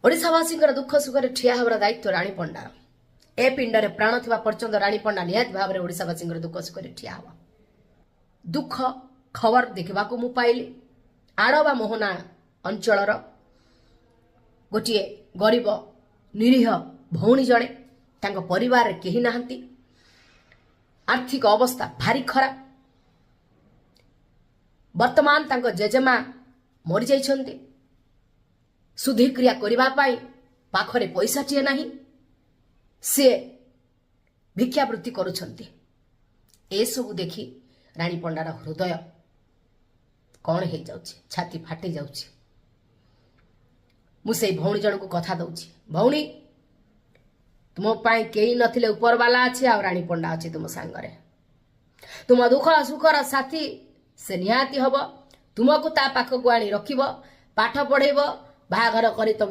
ओडिशावासी दुख सुख ठिया हबार दायित्व राणी पंडा ए पिंडरे प्राण थिबा पर्यंत राणी पंडा निहाती भाव में ओडिशावासी दुख सुख ठिया हवा। दुख खबर देखा मु पाइली आड़वा मोहना अंचल गोटे गरीब निरीह भौणी जड़े परिवार केही नाहंती, आर्थिक अवस्था भारी खराब। वर्तमान तांको जेजेमा मरी जाइछन्ती, शुद्धिक्रिया करने पाखरे पैसा टीए नहीं, सी भिक्षावृत्ति करुछन्ती। ए सब देखी राणी पंडार हृदय कौन हो जाउछि, छाती फाटी जाउछि। मु से भौणी जन को कथा दउछि, भौणी तुम पाई केही नथिले ऊपर वाला अछि आ राणी पंडा अछि तुम सांगरे। तुम दुख सुखर साथी से निहाती हब, तुमको ता पाखक आनी रखिब, पाठ पढ़ेब, बाहाघर करी तुम